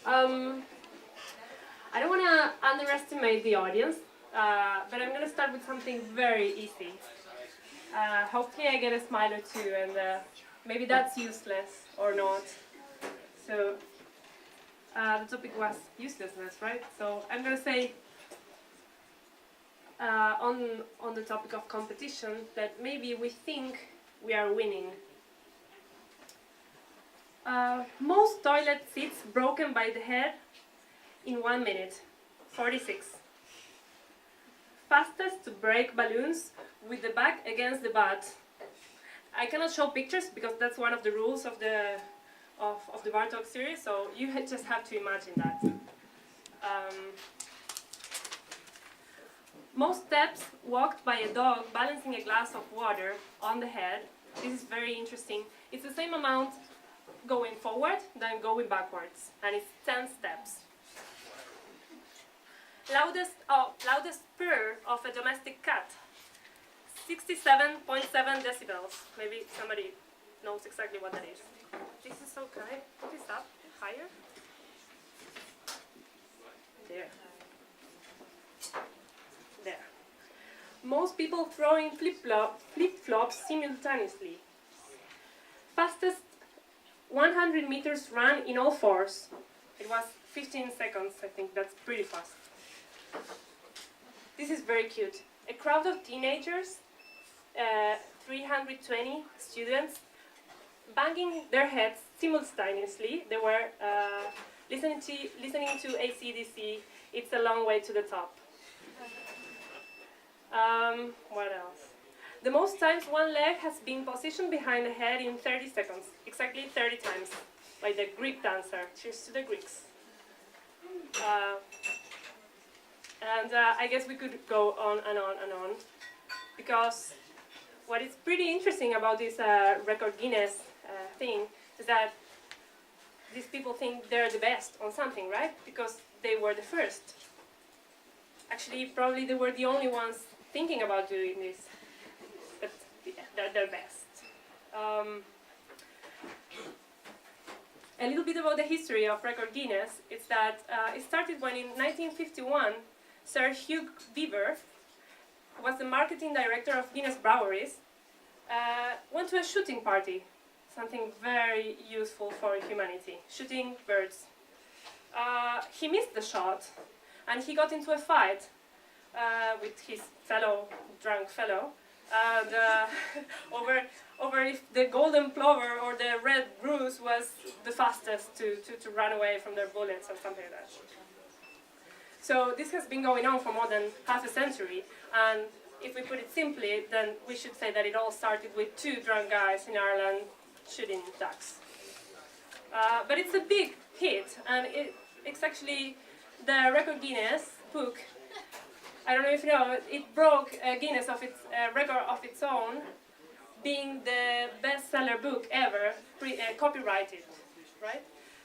Um, I don't want to underestimate the audience, but I'm going to start with something very easy. Hopefully I get a smile or two, and maybe that's useless or not. So the topic was uselessness, right? So I'm going to say on the topic of competition that maybe we think we are winning. Most toilet seats broken by the head in 1 minute, 46. Fastest to break balloons with the back against the butt. I cannot show pictures because that's one of the rules of the BARTALK series, so you just have to imagine that. Most steps walked by a dog balancing a glass of water on the head. This is very interesting. It's the same amount going forward than going backwards, and it's 10 steps. Loudest purr of a domestic cat, 67.7 decibels. Maybe somebody knows exactly what that is. This is so, can I put this up higher? There. There. Most people throwing flip-flops simultaneously. Fastest 100 meters run in all fours. It was 15 seconds, I think that's pretty fast. This is very cute. A crowd of teenagers, 320 students, banging their heads simultaneously. They were listening to AC/DC, It's a Long Way to the Top. What else? The most times one leg has been positioned behind the head in 30 seconds, exactly 30 times, like the Greek dancer. Cheers to the Greeks. And I guess we could go on and on and on, because what is pretty interesting about this record Guinness thing is that these people think they're the best on something, right? Because they were the first. Actually, probably they were the only ones thinking about doing this, but yeah, they're best. A little bit about the history of record Guinness is that it started when in 1951, Sir Hugh Beaver, who was the marketing director of Guinness Breweries, went to a shooting party, something very useful for humanity, shooting birds. He missed the shot, and he got into a fight with his drunk fellow, and over if the golden plover or the red bruise was the fastest to run away from their bullets or something like that. So this has been going on for more than half a century, and if we put it simply, then we should say that it all started with two drunk guys in Ireland shooting ducks. But it's a big hit, and it's actually the record Guinness book. I don't know if you know, it broke a Guinness of its record of its own, being the bestseller book ever, copyrighted, right?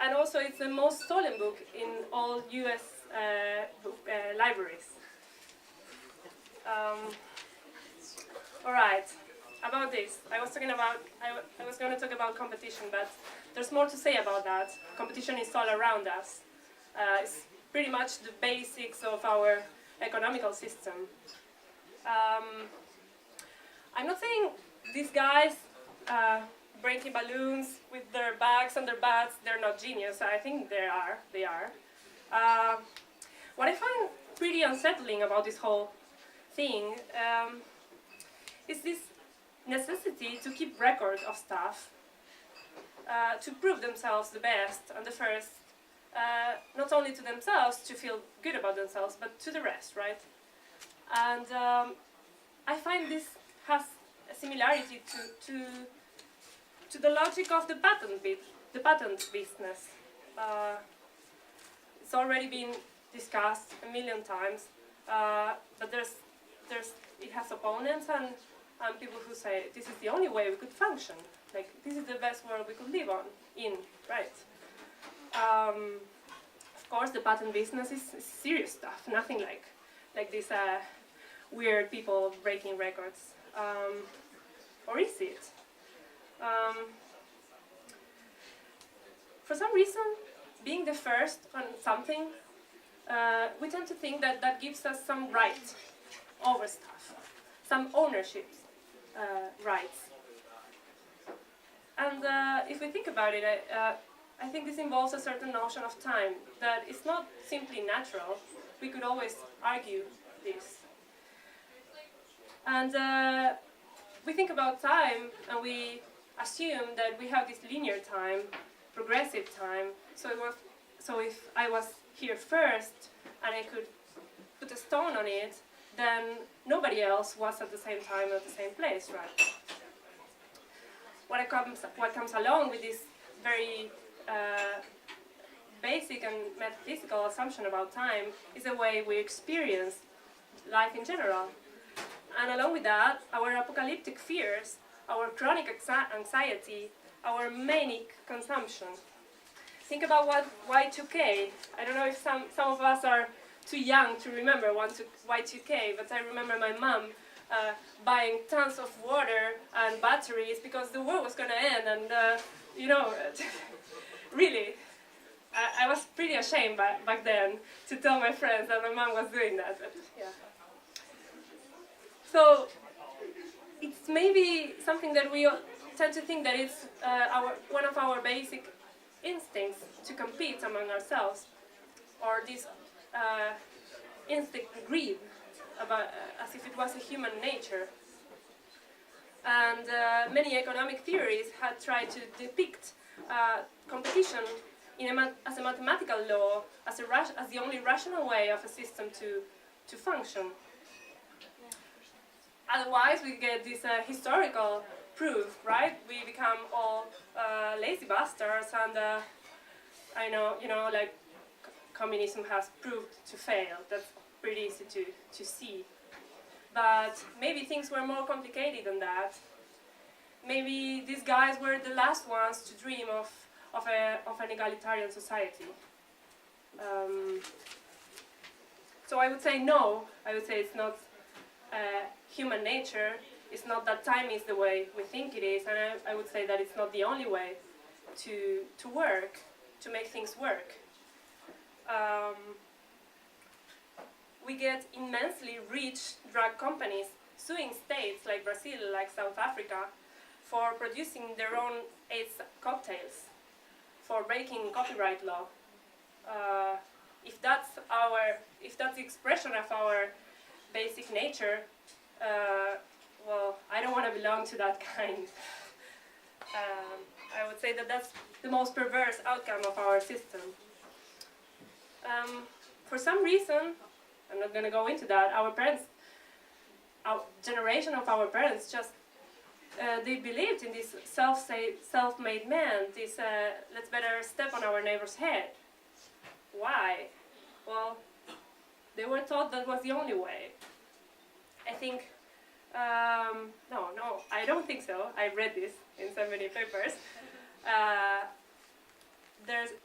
And also it's the most stolen book in all US libraries. All right, about this, I was going to talk about competition, but there's more to say about that. Competition is all around us. It's pretty much the basics of our economical system. I'm not saying these guys breaking balloons with their bags and their bats, they're not genius. I think they are. What I find pretty unsettling about this whole thing is this necessity to keep record of stuff, to prove themselves the best and the first, not only to themselves to feel good about themselves, but to the rest, right? And I find this has a similarity to the logic of the patent business. It's already been discussed a million times, but it has opponents and people who say this is the only way we could function. Like, this is the best world we could live in, right? Of course, the patent business is serious stuff. Nothing like these weird people breaking records. Or is it? For some reason, being the first on something, we tend to think that that gives us some right over stuff, some ownership rights. And if we think about it, I think this involves a certain notion of time, that it's not simply natural. We could always argue this. And we think about time, and we assume that we have this linear time, progressive time. So if I was here first, and I could put a stone on it, then nobody else was at the same time at the same place, right? What comes along with this very basic and metaphysical assumption about time is the way we experience life in general. And along with that, our apocalyptic fears, our chronic anxiety, our manic consumption. Think about what Y2K. I don't know if some of us are too young to remember Y2K, but I remember my mom buying tons of water and batteries because the world was going to end, and you know, really, I was pretty ashamed back then to tell my friends that my mom was doing that. But, yeah. So it's maybe something that we tend to think that it's one of our basic instincts to compete among ourselves, or this instinct greed, about, as if it was a human nature. And many economic theories had tried to depict competition as a mathematical law, as the only rational way of a system to function. Otherwise, we get this historical proof, right? We become all lazy bastards, and I know, like communism has proved to fail. That's pretty easy to see. But maybe things were more complicated than that. Maybe these guys were the last ones to dream of an egalitarian society. So I would say no. I would say it's not human nature. It's not that time is the way we think it is, and I would say that it's not the only way to work, to make things work. We get immensely rich drug companies suing states like Brazil, like South Africa, for producing their own AIDS cocktails, for breaking copyright law. If that's the expression of our basic nature, well, I don't want to belong to that kind. I would say that that's the most perverse outcome of our system. For some reason, I'm not going to go into that, our generation of our parents just, they believed in this self-made man, this let's better step on our neighbor's head. Why? Well, they were taught that was the only way. I think, no, I don't think so. I read this in so many papers.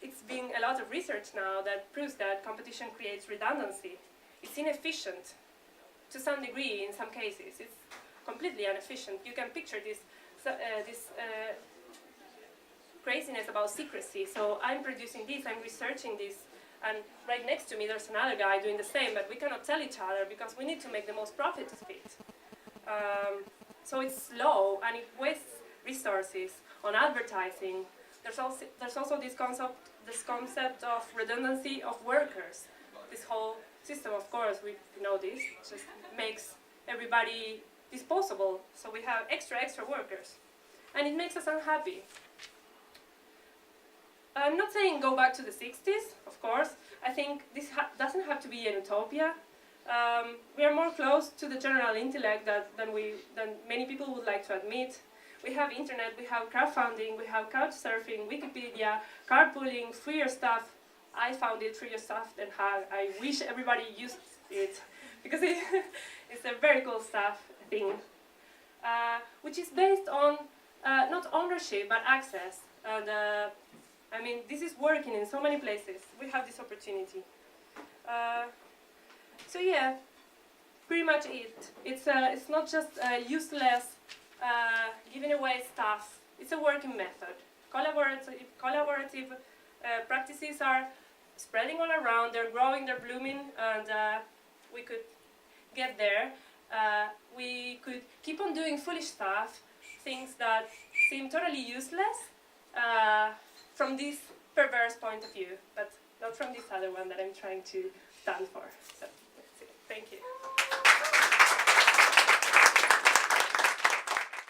It's been a lot of research now that proves that competition creates redundancy. It's inefficient to some degree in some cases. It's completely inefficient. You can picture this craziness about secrecy. So I'm producing this, I'm researching this, and right next to me there's another guy doing the same, but we cannot tell each other because we need to make the most profit of it. So it's slow and it wastes resources on advertising. There's also this concept of redundancy of workers. This whole system, of course, we know this, just makes everybody disposable. So we have extra workers. And it makes us unhappy. I'm not saying go back to the 60s, of course. I think this doesn't have to be an utopia. We are more close to the general intellect than many people would like to admit. We have internet, we have crowdfunding, we have couch surfing, Wikipedia, carpooling, freer stuff. I found it freer stuff than I wish everybody used it because it's a very cool thing, which is based on not ownership but access. And I mean, this is working in so many places. We have this opportunity. So yeah, pretty much it. It's not just useless giving away stuff. It's a working method. Collaborative practices are spreading all around, they're growing, they're blooming, and we could get there. We could keep on doing foolish stuff, things that seem totally useless from this perverse point of view, but not from this other one that I'm trying to stand for. So, that's it. Thank you.